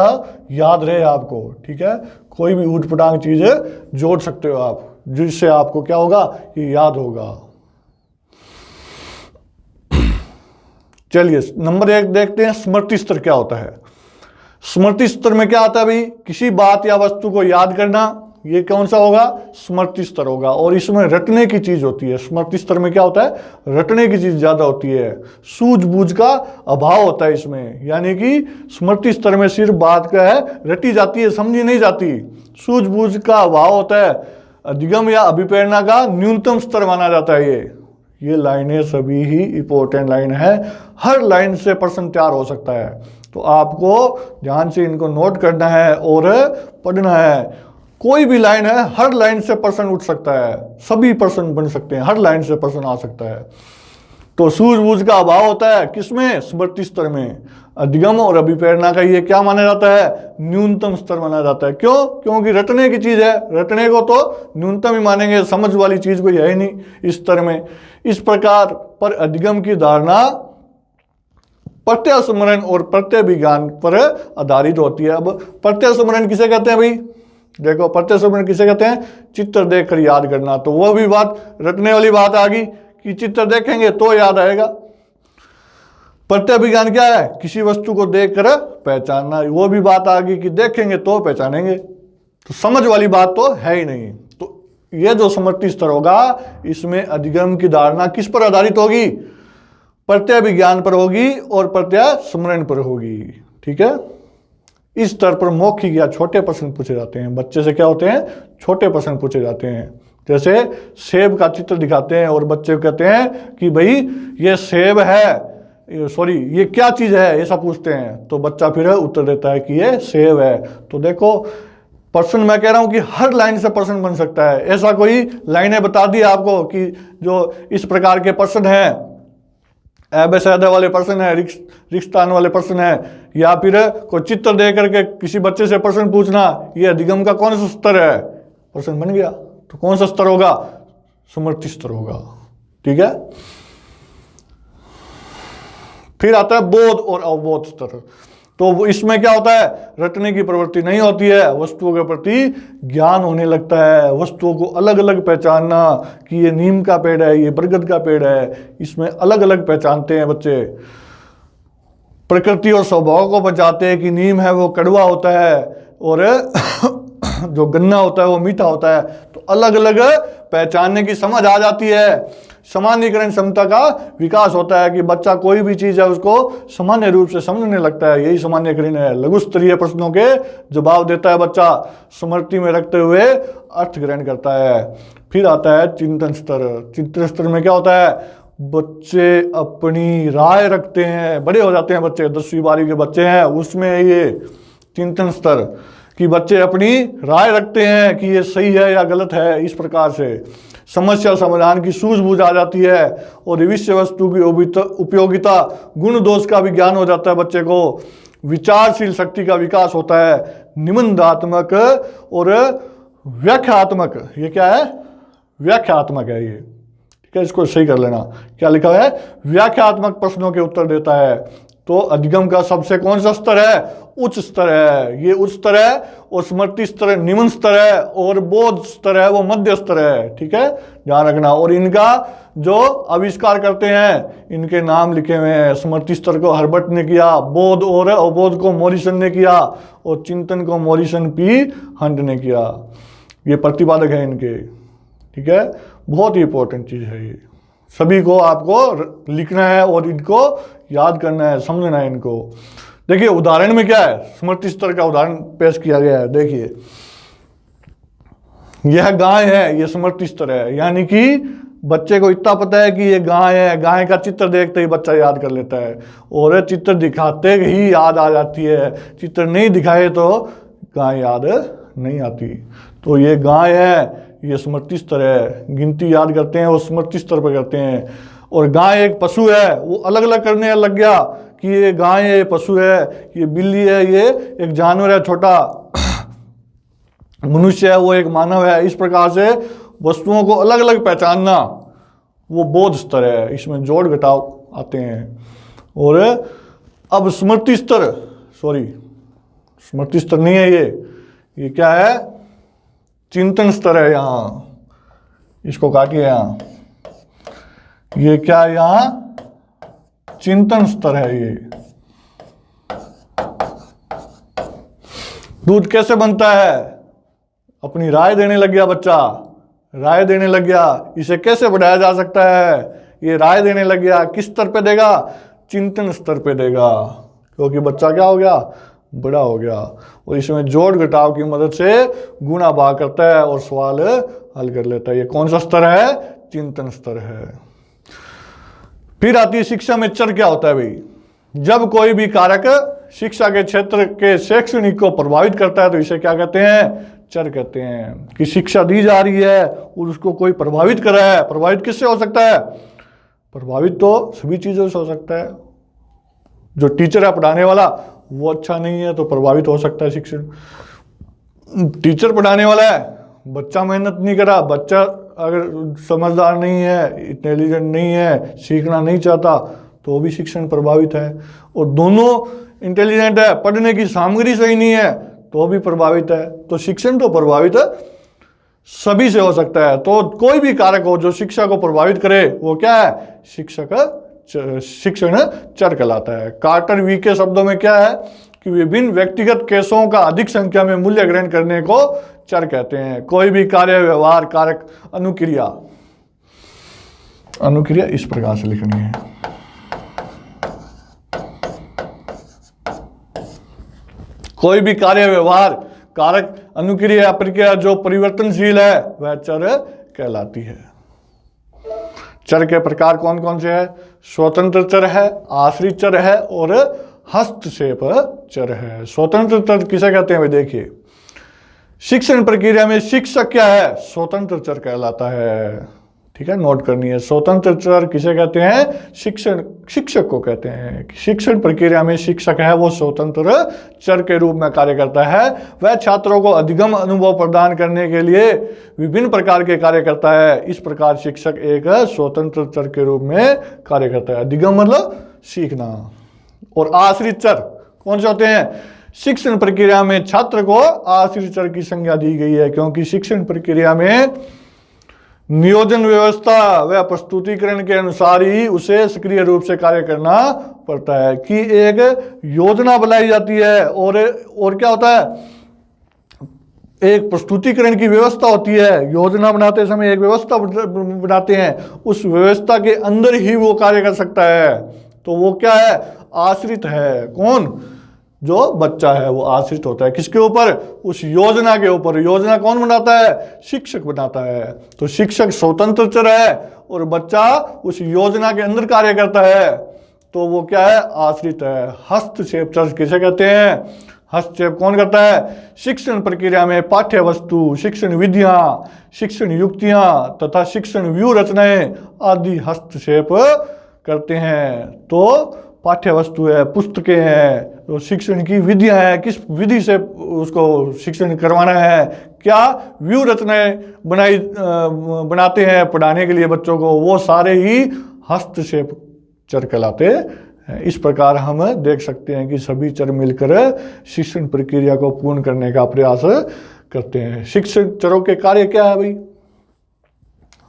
याद रहे आपको, ठीक है। कोई भी ऊट पटांग चीज जोड़ सकते हो आप, जिससे आपको क्या होगा? ये याद होगा। चलिए नंबर 1 देखते हैं, स्मृति स्तर क्या होता है। स्मृति स्तर में क्या आता है भाई? किसी बात या वस्तु को याद करना, ये कौन सा होगा? स्मृति स्तर होगा। और इसमें रटने की चीज होती है। स्मृति स्तर में क्या होता है? रटने की चीज ज्यादा होती है, सूझबूझ का अभाव होता है इसमें। यानी कि स्मृति स्तर में सिर्फ बात का है रटी जाती है, समझी नहीं जाती, सूझबूझ का अभाव होता है। अधिगम या अभिप्रेरणा का न्यूनतम स्तर माना जाता है। ये लाइनें सभी ही इंपॉर्टेंट लाइन है, हर लाइन से प्रश्न तैयार हो सकता है। तो आपको ध्यान से इनको नोट करना है और पढ़ना है। कोई भी लाइन है, हर लाइन से प्रश्न उठ सकता है, सभी प्रश्न बन सकते हैं, हर लाइन से प्रश्न आ सकता है। तो सूझबूझ का अभाव होता है किसमें? स्मृति स्तर में। अधिगम और अभिप्रेरणा का ये क्या माना जाता है? न्यूनतम स्तर माना जाता है। क्यों? क्योंकि रटने की चीज है, रटने को तो न्यूनतम ही मानेंगे, समझ वाली चीज कोई है ही नहीं इस स्तर में। इस प्रकार पर अधिगम की धारणा प्रत्यय स्मरण और प्रत्यय विज्ञान पर आधारित होती है। अब प्रत्यय स्मरण किसे कहते हैं भाई? देखो प्रत्यय स्मरण किसे कहते हैं? चित्र देखकर याद करना। तो वह भी बात रटने वाली बात आ गई कि चित्र देखेंगे तो याद आएगा। प्रत्यय विज्ञान क्या है? किसी वस्तु को देखकर पहचानना। वो भी बात आ गई कि देखेंगे तो पहचानेंगे। तो समझ वाली बात तो है ही नहीं। तो ये जो स्मृति स्तर होगा, इसमें अधिगम की धारणा किस पर आधारित होगी? प्रत्यय विज्ञान पर होगी और प्रत्यय स्मरण पर होगी, ठीक है। इस स्तर पर मौखिक या छोटे प्रश्न पूछे जाते हैं। बच्चे से क्या होते हैं? छोटे प्रश्न पूछे जाते हैं। जैसे सेब का चित्र दिखाते हैं और बच्चे कहते हैं कि भाई ये सेब है, सॉरी ये क्या चीज़ है, ऐसा पूछते हैं, तो बच्चा फिर उत्तर देता है कि ये सेब है। तो देखो पर्सन, मैं कह रहा हूँ कि हर लाइन से पर्सन बन सकता है। ऐसा कोई लाइनें बता दी आपको कि जो इस प्रकार के पर्सन हैं, एबेसैदे वाले पर्सन है, रिक्स्तान वाले पर्सन है, या फिर कोई चित्र दे करके किसी बच्चे से पर्सन पूछना ये अधिगम का कौन सा स्तर है, पर्सन बन गया। तो कौन सा स्तर होगा, समर्थी स्तर होगा। ठीक है, फिर आता है बोध और अवबोध स्तर। तो इसमें क्या होता है, रटने की प्रवृत्ति नहीं होती है, वस्तुओं के प्रति ज्ञान होने लगता है, वस्तुओं को अलग अलग पहचानना कि ये नीम का पेड़ है, ये बरगद का पेड़ है, इसमें अलग अलग पहचानते हैं बच्चे। प्रकृति और स्वभाव को पहचानते हैं कि नीम है वो कड़वा होता है और जो गन्ना होता है वो मीठा होता है। तो अलग अलग पहचानने की समझ आ जाती है, सामान्यीकरण क्षमता का विकास होता है कि बच्चा कोई भी चीज है उसको सामान्य रूप से समझने लगता है। यही सामान्यीकरण है। लघु स्तरीय प्रश्नों के जवाब देता है बच्चा, स्मृति में रखते हुए अर्थ ग्रहण करता है। फिर आता है चिंतन स्तर। चिंतन स्तर में क्या होता है, बच्चे अपनी राय रखते हैं, बड़े हो जाते हैं बच्चे, 10वीं 12वीं के बच्चे हैं, उसमें ये चिंतन स्तर कि बच्चे अपनी राय रखते हैं कि ये सही है या गलत है। इस प्रकार से समस्या समाधान की सूझबूझ आ जाती है और विषय वस्तु की उपयोगिता, गुण दोष का भी ज्ञान हो जाता है बच्चे को। विचारशील शक्ति का विकास होता है। निबंधात्मक और व्याख्यात्मक, ये क्या है, व्याख्यात्मक है ये, ठीक है, इसको सही कर लेना। क्या लिखा है, व्याख्यात्मक प्रश्नों के उत्तर देता है। तो अधिगम का सबसे कौन सा स्तर है, उच्च स्तर है, ये उच्च स्तर है। और स्मृति स्तर निम्न स्तर है और बोध स्तर है वो मध्य स्तर है। ठीक है, ध्यान रखना। और इनका जो आविष्कार करते हैं इनके नाम लिखे हुए हैं। स्मृति स्तर को हर्बर्ट ने किया, बोध और अवबोध को मॉरिसन ने किया और चिंतन को मॉरिसन पी हंट ने किया। ये प्रतिपादक है इनके। ठीक है, बहुत ही इंपॉर्टेंट चीज है ये, सभी को आपको लिखना है और इनको याद करना है, समझना है इनको। देखिए उदाहरण में क्या है, स्मृति स्तर का उदाहरण पेश किया गया है। देखिए यह गाय है, यह स्मृति स्तर है, यानी कि बच्चे को इतना पता है कि ये गाय है, गाय का चित्र देखते ही बच्चा याद कर लेता है और चित्र दिखाते ही याद आ जाती है। चित्र नहीं दिखाए तो गाय याद नहीं आती। तो ये गाय है, ये स्मृति स्तर है। गिनती याद करते हैं वो स्मृति स्तर पर करते हैं। और गाय एक पशु है, वो अलग अलग करने लग गया कि ये गाय है, ये पशु है, ये बिल्ली है, ये एक जानवर है छोटा, मनुष्य है, वो एक मानव है। इस प्रकार से वस्तुओं को अलग अलग पहचानना वो बोध स्तर है। इसमें जोड़ घटाव आते हैं। और अब स्मृति स्तर, सॉरी स्मृति स्तर नहीं है ये क्या है, चिंतन स्तर है। यहाँ इसको काटिए, यहाँ ये क्या है, यहाँ चिंतन स्तर है। ये दूध कैसे बनता है, अपनी राय देने लग गया बच्चा, राय देने लग गया। इसे कैसे बढ़ाया जा सकता है, ये राय देने लग गया। किस स्तर पे देगा, चिंतन स्तर पे देगा, क्योंकि बच्चा क्या हो गया, बड़ा हो गया। और इसमें जोड़ घटाव की मदद से गुणा भाग करता है और सवाल हल कर लेता है। ये कौन सा स्तर है, चिंतन स्तर है। फिर आती है शिक्षा में चर क्या होता है भाई। जब कोई भी कारक शिक्षा के क्षेत्र के शैक्षणिक को प्रभावित करता है तो इसे क्या कहते हैं, चर कहते हैं। कि शिक्षा दी जा रही है और उसको कोई प्रभावित कर रहा है। प्रभावित किससे हो सकता है, प्रभावित तो सभी चीजों से हो सकता है। जो टीचर है पढ़ाने वाला वो अच्छा नहीं है तो प्रभावित हो सकता है शिक्षण। टीचर पढ़ाने वाला है, बच्चा मेहनत नहीं करा, बच्चा अगर समझदार नहीं है, इंटेलिजेंट नहीं है, सीखना नहीं चाहता तो भी शिक्षण प्रभावित है। और दोनों इंटेलिजेंट है, पढ़ने की सामग्री सही नहीं है तो भी प्रभावित है। तो शिक्षण तो प्रभावित सभी से हो सकता है। तो कोई भी कारक हो जो शिक्षा को प्रभावित करे वो क्या है, शिक्षण चर कहलाता है। कार्टर वी के शब्दों में क्या है कि विभिन्न व्यक्तिगत केसों का अधिक संख्या में मूल्य ग्रहण करने को चर कहते हैं। कोई भी कार्य, व्यवहार, कारक, अनुक्रिया, अनुक्रिया इस प्रकार से लिखनी है। कोई भी कार्य, व्यवहार, कारक, अनुक्रिया, प्रक्रिया जो परिवर्तनशील है वह चर कहलाती है। चर के प्रकार कौन कौन से हैं, स्वतंत्र चर है, आश्रित चर है और हस्तक्षेप चर है। स्वतंत्र चर किसे कहते हैं भाई? देखिए, शिक्षण प्रक्रिया में शिक्षक क्या है? स्वतंत्र चर कहलाता है। ठीक है, नोट करनी है। स्वतंत्र चर किसे कहते हैं? शिक्षक को कहते हैं। शिक्षण प्रक्रिया में शिक्षक है वो स्वतंत्र चर के रूप में कार्य करता है। वह छात्रों को अधिगम अनुभव प्रदान करने के लिए विभिन्न प्रकार के कार्य करता है। इस प्रकार शिक्षक एक स्वतंत्र चर के रूप में कार्य करता है। अधिगम मतलब सीखना। और आश्रित चर कौन से होते हैं? शिक्षण प्रक्रिया में छात्र को आश्रित चर की संज्ञा दी गई है, क्योंकि शिक्षण प्रक्रिया में नियोजन व्यवस्था व प्रस्तुतिकरण के अनुसार ही उसे सक्रिय रूप से कार्य करना पड़ता है। कि एक योजना बनाई जाती है और क्या होता है? एक प्रस्तुतिकरण की व्यवस्था होती है। योजना बनाते समय एक व्यवस्था बनाते हैं, उस व्यवस्था के अंदर ही वो कार्य कर सकता है। तो वो क्या है? आश्रित है। कौन? जो बच्चा है वो आश्रित होता है। किसके ऊपर? उस योजना के ऊपर। योजना कौन बनाता है? शिक्षक बनाता है। तो शिक्षक स्वतंत्र चर है और बच्चा उस योजना के अंदर कार्य करता है, तो वो क्या है? आश्रित है। हस्तक्षेप चर किसे कहते हैं? हस्तक्षेप कौन करता है? शिक्षण प्रक्रिया में पाठ्य वस्तु, शिक्षण विधियां, शिक्षण युक्तियां तथा शिक्षण व्यूह रचनाएं आदि हस्तक्षेप करते हैं। तो पाठ्य वस्तु है, पुस्तकें हैं, तो शिक्षण की विधियां हैं, किस विधि से उसको शिक्षण करवाना है, क्या व्यू रचनाएं बनाते हैं पढ़ाने के लिए बच्चों को, वो सारे ही हस्तक्षेप चर कहलाते हैं। इस प्रकार हम देख सकते हैं कि सभी चर मिलकर शिक्षण प्रक्रिया को पूर्ण करने का प्रयास करते हैं। शिक्षण चरों के कार्य क्या है भाई?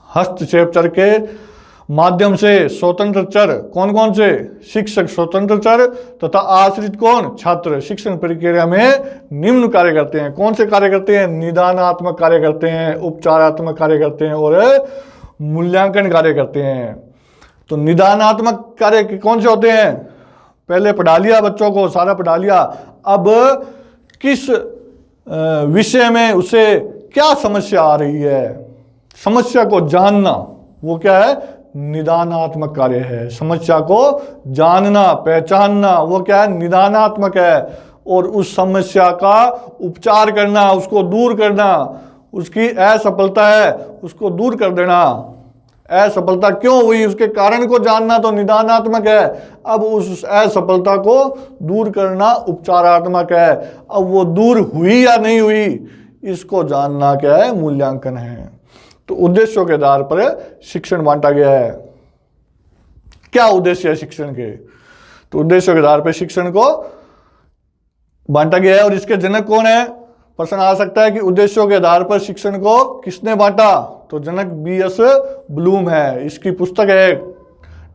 हस्तक्षेप चर के माध्यम से स्वतंत्र चर कौन कौन से? शिक्षक स्वतंत्र चर तथा आश्रित कौन? छात्र शिक्षण प्रक्रिया में निम्न कार्य करते हैं। कौन से कार्य करते हैं? निदानात्मक कार्य करते हैं, उपचारात्मक कार्य करते हैं और मूल्यांकन कार्य करते हैं। तो निदानात्मक कार्य कौन से होते हैं? पहले पढ़ा लिया बच्चों को, सारा पढ़ा लिया, अब किस विषय में उसे क्या समस्या आ रही है, समस्या को जानना, वो क्या है? निदानात्मक कार्य है। समस्या को जानना, पहचानना, वो क्या है? निदानात्मक है। और उस समस्या का उपचार करना, उसको दूर करना, उसकी असफलता है उसको दूर कर देना। असफलता क्यों हुई, उसके कारण को जानना तो निदानात्मक है। अब उस असफलता को दूर करना उपचारात्मक है। अब वो दूर हुई या नहीं हुई, इसको जानना क्या है? मूल्यांकन है। तो उद्देश्यों के आधार पर शिक्षण बांटा गया है। क्या उद्देश्य है शिक्षण के? तो उद्देश्यों के आधार पर शिक्षण को बांटा गया है। और इसके जनक कौन है? प्रश्न आ सकता है कि उद्देश्यों के आधार पर शिक्षण को किसने बांटा? तो जनक B.S. ब्लूम है। इसकी पुस्तक है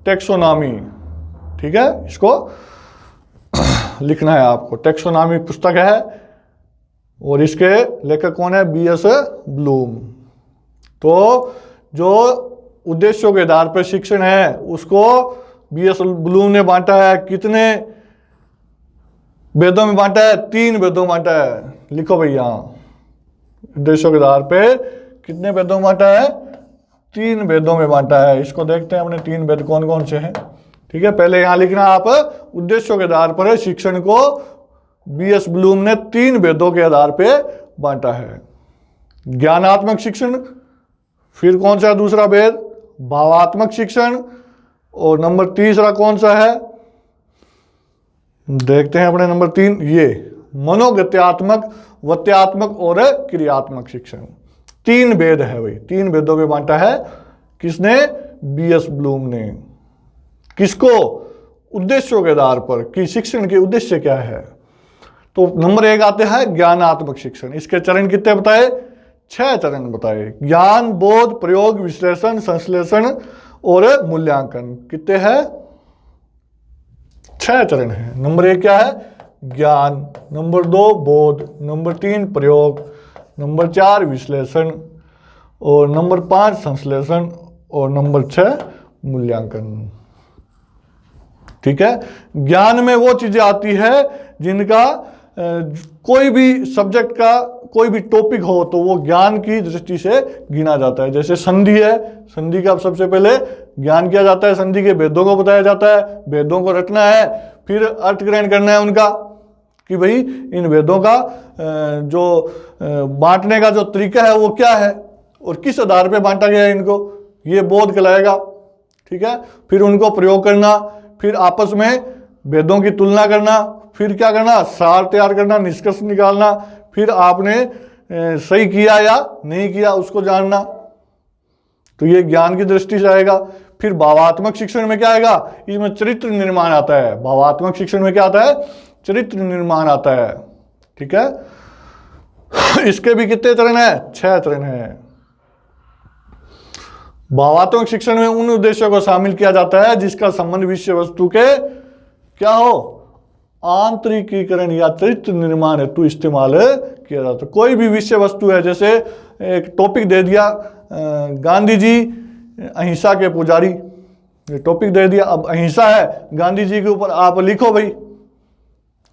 टेक्सोनॉमी। ठीक है, इसको लिखना है आपको। टेक्सोनॉमी पुस्तक है और इसके लेखक कौन है? B.S. ब्लूम। तो जो उद्देश्यों के आधार पर शिक्षण है उसको B.S. ब्लूम ने बांटा है। कितने वेदों में बांटा है? 3 वेदों में बांटा है। लिखो भैया, उद्देश्यों के आधार पे कितने वेदों में बांटा है? 3 वेदों में बांटा है। इसको देखते हैं अपने 3 वेद कौन कौन से हैं। ठीक है, पहले यहां लिखना आप, उद्देश्यों के आधार पर शिक्षण को B.S. ब्लूम ने 3 वेदों के आधार पे बांटा है। ज्ञानात्मक शिक्षण, फिर कौन सा दूसरा वेद? भावात्मक शिक्षण, और नंबर तीसरा कौन सा है? देखते हैं अपने नंबर 3, ये मनोगत्यात्मक, वत्यात्मक और क्रियात्मक शिक्षण। 3 वेद है भाई, 3 वेदों में बांटा है। किसने? B.S. ब्लूम ने। किसको? उद्देश्यों के आधार पर कि शिक्षण के उद्देश्य क्या है। तो नंबर 1 आते हैं ज्ञानात्मक शिक्षण। इसके चरण कितने बताए? 6 चरण बताए। ज्ञान, बोध, प्रयोग, विश्लेषण, संश्लेषण और मूल्यांकन। कितने हैं? 6 चरण हैं। नंबर 1 क्या है? ज्ञान, नंबर 2 बोध, नंबर 3 प्रयोग, नंबर 4 विश्लेषण और नंबर 5 संश्लेषण और नंबर 6 मूल्यांकन। ठीक है, ज्ञान में वो चीजें आती है जिनका कोई भी सब्जेक्ट का कोई भी टॉपिक हो तो वो ज्ञान की दृष्टि से गिना जाता है। जैसे संधि है, संधि का सबसे पहले ज्ञान किया जाता है, संधि के भेदों को बताया जाता है, भेदों को रटना है, फिर अर्थ ग्रहण करना है उनका, कि भाई इन भेदों का जो बांटने का जो तरीका है वो क्या है और किस आधार पे बांटा गया है इनको, ये बोध कहलाएगा। ठीक है, फिर उनको प्रयोग करना, फिर आपस में भेदों की तुलना करना, फिर क्या करना, सार तैयार करना, निष्कर्ष निकालना, फिर आपने सही किया या नहीं किया उसको जानना, तो ये ज्ञान की दृष्टि से आएगा। फिर भावात्मक शिक्षण में क्या आएगा, इसमें चरित्र निर्माण आता है। भावात्मक शिक्षण में क्या आता है, चरित्र निर्माण आता है। ठीक है, इसके भी कितने चरण है, 6 चरण है। भावात्मक शिक्षण में उन उद्देश्यों को शामिल किया जाता है जिसका संबंध विषय वस्तु के क्या हो, आंतरिकीकरण या चरित्र निर्माण हेतु इस्तेमाल किया जाता है। कोई भी विषय वस्तु है, जैसे एक टॉपिक दे दिया गांधी जी अहिंसा के पुजारी, ये टॉपिक दे दिया, अब अहिंसा है गांधी जी के ऊपर, आप लिखो भाई,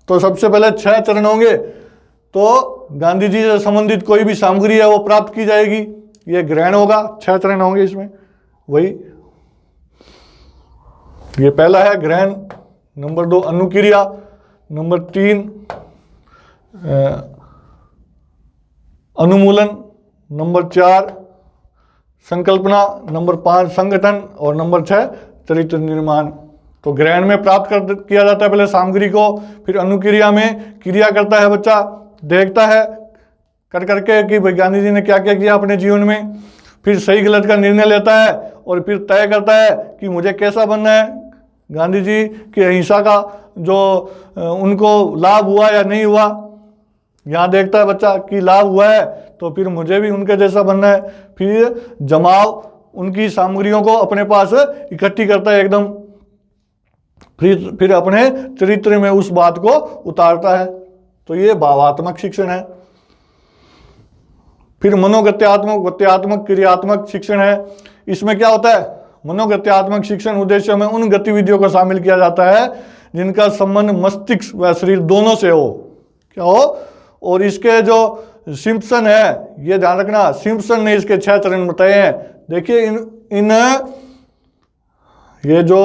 तो सबसे पहले 6 चरण होंगे, तो गांधी जी से संबंधित कोई भी सामग्री है वो प्राप्त की जाएगी, ये ग्रहण होगा, 6 चरण होंगे इसमें। वही ये पहला है ग्रहण, नंबर 2 अनुक्रिया, नंबर 3 अनुमूलन, नंबर 4 संकल्पना, नंबर 5 संगठन और नंबर 6 चरित्र निर्माण। तो ग्रहण में प्राप्त किया जाता है पहले सामग्री को, फिर अनुक्रिया में क्रिया करता है बच्चा, देखता है कर करके कि भाई गांधी जी ने क्या क्या किया अपने जीवन में, फिर सही गलत का निर्णय लेता है और फिर तय करता है कि मुझे कैसा बनना है। गांधी जी की अहिंसा का जो उनको लाभ हुआ या नहीं हुआ, यहाँ देखता है बच्चा कि लाभ हुआ है तो फिर मुझे भी उनके जैसा बनना है। फिर जमाव उनकी सामग्रियों को अपने पास इकट्ठी करता है एकदम, फिर अपने चरित्र में उस बात को उतारता है। तो ये भावात्मक शिक्षण है। फिर मनोगत्यात्मक, गत्यात्मक, क्रियात्मक शिक्षण है। इसमें क्या होता है, मनोगत्यात्मक शिक्षण उद्देश्यों में उन गतिविधियों को शामिल किया जाता है जिनका संबंध मस्तिष्क व शरीर दोनों से हो, क्या हो। और इसके जो सिम्पसन है, ये ध्यान रखना, सिम्पसन ने इसके 6 चरण बताए हैं। देखिए इन ये जो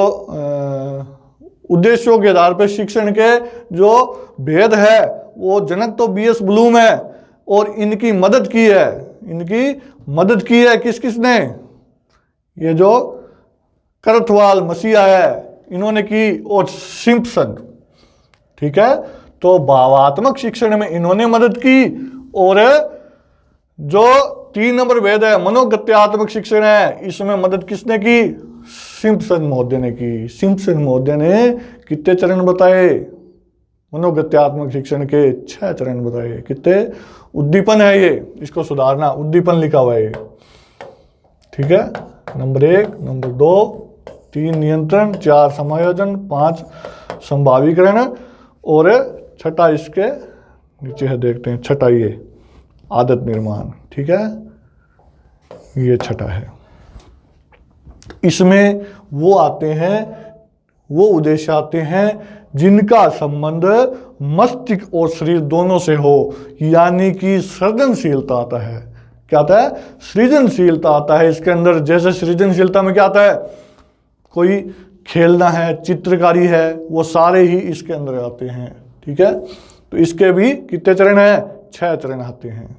उद्देश्यों के आधार पर शिक्षण के जो भेद है वो जनक तो BS ब्लूम है, और इनकी मदद की है, इनकी मदद की है किस किसने, ये जो करथवाल मसीहा है इन्होंने की, और सिम्पसन। ठीक है, तो भावात्मक शिक्षण में इन्होंने मदद की, और जो 3 नंबर भेद है मनोगत्यात्मक शिक्षण है, इसमें मदद किसने की, सिम्पसन महोदय ने की। सिम्पसन महोदय ने कितने चरण बताए, मनोगत्यात्मक शिक्षण के 6 चरण बताए। कितने, उद्दीपन है ये, इसको सुधारना, उद्दीपन लिखा हुआ है ये। ठीक है, नंबर 1, नंबर 2, 3 नियंत्रण, 4 समायोजन, 5 संभावीकरण, और 6 इसके नीचे है, देखते हैं 6 ये आदत निर्माण। ठीक है, ये 6 है। इसमें वो आते हैं, वो उद्देश्य आते हैं जिनका संबंध मस्तिष्क और शरीर दोनों से हो, यानी कि सृजनशीलता आता है। क्या आता है, सृजनशीलता आता है इसके अंदर। जैसे सृजनशीलता में क्या आता है, कोई खेलना है, चित्रकारी है, वो सारे ही इसके अंदर आते हैं। ठीक है, तो इसके भी कितने चरण हैं, 6 चरण आते हैं।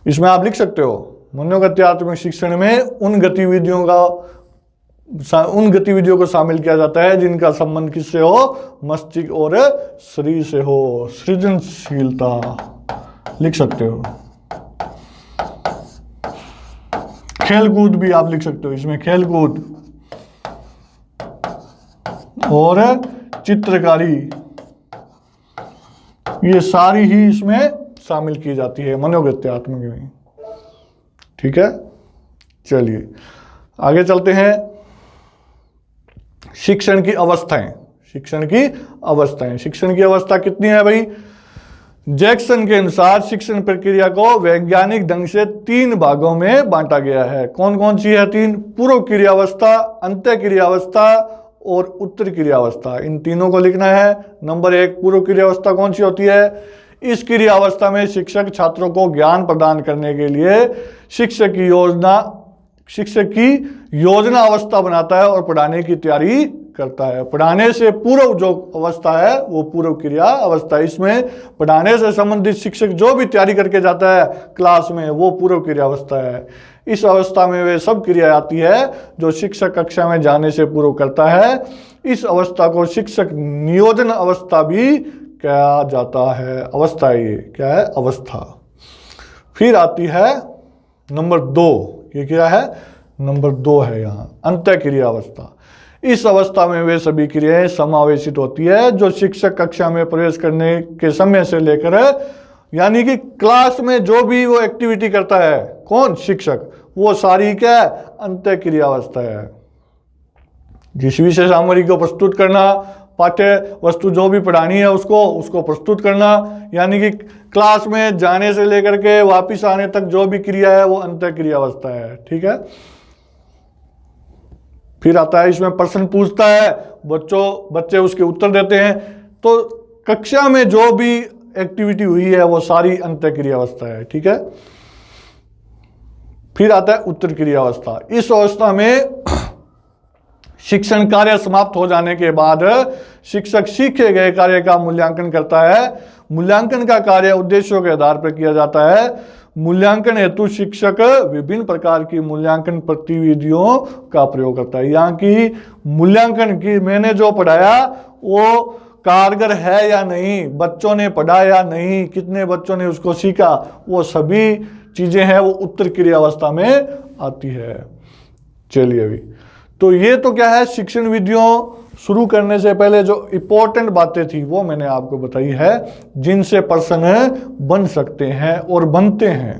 इसमें आप लिख सकते हो, मनोगत्यात्मक शिक्षण में उन गतिविधियों को शामिल किया जाता है जिनका संबंध किससे हो, मस्तिष्क और शरीर से हो। सृजनशीलता लिख सकते हो। खेलकूद भी आप लिख सकते हो, इसमें खेलकूद और चित्रकारी, ये सारी ही इसमें शामिल की जाती है मनोगत्यात्मक में। ठीक है, चलिए आगे चलते हैं। शिक्षण की अवस्थाएं, शिक्षण की अवस्थाएं, शिक्षण की अवस्था कितनी है भाई। जैक्सन के अनुसार शिक्षण प्रक्रिया को वैज्ञानिक ढंग से 3 भागों में बांटा गया है। कौन कौन सी है 3, पूर्व क्रियावस्था, अंत्य क्रियावस्था और उत्तर क्रियावस्था। इन तीनों को लिखना है। नंबर 1 पूर्व क्रियावस्था कौन सी होती है, इस क्रिया अवस्था में शिक्षक छात्रों को ज्ञान प्रदान करने के लिए शिक्षक की योजना अवस्था बनाता है और पढ़ाने की तैयारी करता है। पढ़ाने से पूर्व जो अवस्था है वो पूर्व क्रिया अवस्था है। इसमें पढ़ाने से संबंधित शिक्षक जो भी तैयारी करके जाता है क्लास में वो पूर्व क्रिया अवस्था है। इस अवस्था में वे सब क्रिया आती है जो शिक्षक कक्षा में जाने से पूर्व करता है। इस अवस्था को शिक्षक नियोजन अवस्था भी कहा जाता है। अवस्था ये क्या है? अवस्था। फिर आती है नंबर 2। ये क्या है? नंबर 2 है यहाँ अंत्य क्रिया अवस्था। इस अवस्था में वे सभी क्रियाएं समावेशित होती है जो शिक्षक कक्षा में प्रवेश करने के समय से लेकर, यानी कि क्लास में जो भी वो एक्टिविटी करता है कौन? शिक्षक। वो सारी क्या है? अंत्य क्रिया अवस्था है। जिस विषय सामग्री को प्रस्तुत करना, पाठ्य वस्तु जो भी पढ़ानी है उसको प्रस्तुत करना, यानी कि क्लास में जाने से लेकर के वापिस आने तक जो भी क्रिया है वो अंत्य क्रिया अवस्था है। ठीक है। फिर आता है इसमें प्रश्न पूछता है, बच्चे उसके उत्तर देते हैं। तो कक्षा में जो भी एक्टिविटी हुई है वो सारी अंत्य क्रिया अवस्था है। ठीक है। फिर आता है उत्तर क्रिया अवस्था। इस अवस्था में शिक्षण कार्य समाप्त हो जाने के बाद शिक्षक सीखे गए कार्य का मूल्यांकन करता है। मूल्यांकन का कार्य उद्देश्यों के आधार पर किया जाता है। मूल्यांकन हेतु शिक्षक विभिन्न प्रकार की मूल्यांकन गतिविधियों का प्रयोग करता है। यहाँ की मूल्यांकन की मैंने जो पढ़ाया वो कारगर है या नहीं, बच्चों ने पढ़ा या नहीं, कितने बच्चों ने उसको सीखा, वो सभी चीजें हैं वो उत्तर क्रिया अवस्था में आती है। चलिए अभी तो ये तो क्या है, शिक्षण विधियों शुरू करने से पहले जो इम्पोर्टेंट बातें थी वो मैंने आपको बताई है, जिनसे प्रश्न बन सकते हैं और बनते हैं,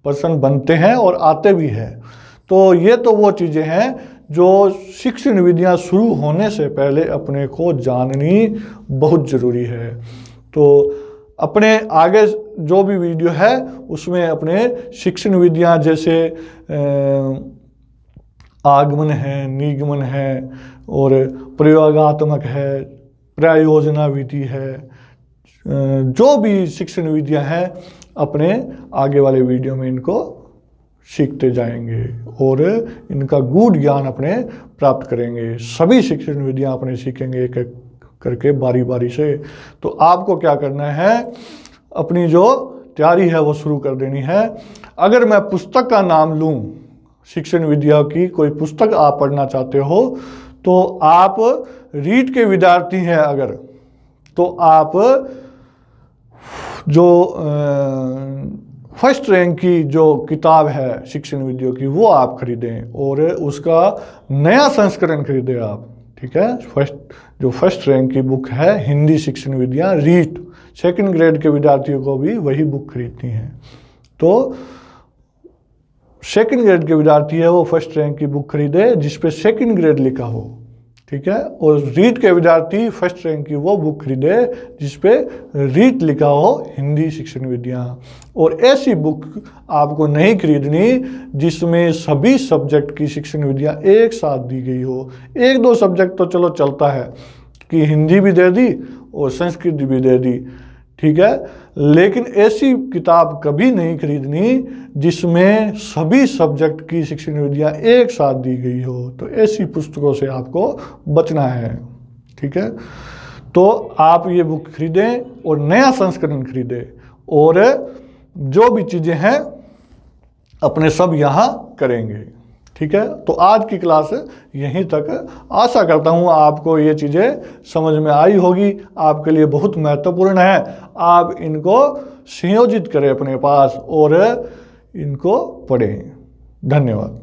प्रश्न बनते हैं और आते भी हैं। तो ये तो वो चीज़ें हैं जो शिक्षण विधियां शुरू होने से पहले अपने को जाननी बहुत ज़रूरी है। तो अपने आगे जो भी वीडियो है उसमें अपने शिक्षण विधियां जैसे आगमन है, निगमन है और प्रयोगात्मक है, प्रयोजना विधि है, जो भी शिक्षण विधियां हैं अपने आगे वाले वीडियो में इनको सीखते जाएंगे और इनका गूढ़ ज्ञान अपने प्राप्त करेंगे। सभी शिक्षण विधियां अपने सीखेंगे एक एक करके बारी बारी से। तो आपको क्या करना है, अपनी जो तैयारी है वो शुरू कर देनी है। अगर मैं पुस्तक का नाम लूँ, शिक्षण विधियों की कोई पुस्तक आप पढ़ना चाहते हो तो आप रीट के विद्यार्थी हैं अगर, तो आप जो फर्स्ट रैंक की जो किताब है शिक्षण विधियों की वो आप खरीदें और उसका नया संस्करण खरीदें आप। ठीक है। फर्स्ट रैंक की बुक है हिंदी शिक्षण विधियाँ रीट, सेकंड ग्रेड के विद्यार्थियों को भी वही बुक खरीदनी है। तो सेकंड ग्रेड के विद्यार्थी है वो फर्स्ट रैंक की बुक खरीदे जिस पे सेकंड ग्रेड लिखा हो। ठीक है। और रीट के विद्यार्थी फर्स्ट रैंक की वो बुक खरीदे जिस पे रीट लिखा हो हिंदी शिक्षण विधियाँ। और ऐसी बुक आपको नहीं खरीदनी जिसमें सभी सब्जेक्ट की शिक्षण विधियाँ एक साथ दी गई हो। एक दो सब्जेक्ट तो चलो चलता है कि हिंदी भी दे दी और संस्कृत भी दे दी, ठीक है, लेकिन ऐसी किताब कभी नहीं खरीदनी जिसमें सभी सब्जेक्ट की शिक्षण विधियाँ एक साथ दी गई हो। तो ऐसी पुस्तकों से आपको बचना है। ठीक है। तो आप ये बुक खरीदें और नया संस्करण खरीदें और जो भी चीज़ें हैं अपने सब यहाँ करेंगे। ठीक है। तो आज की क्लास यहीं तक। आशा करता हूँ आपको ये चीज़ें समझ में आई होगी, आपके लिए बहुत महत्वपूर्ण है। आप इनको संयोजित करें अपने पास और इनको पढ़ें। धन्यवाद।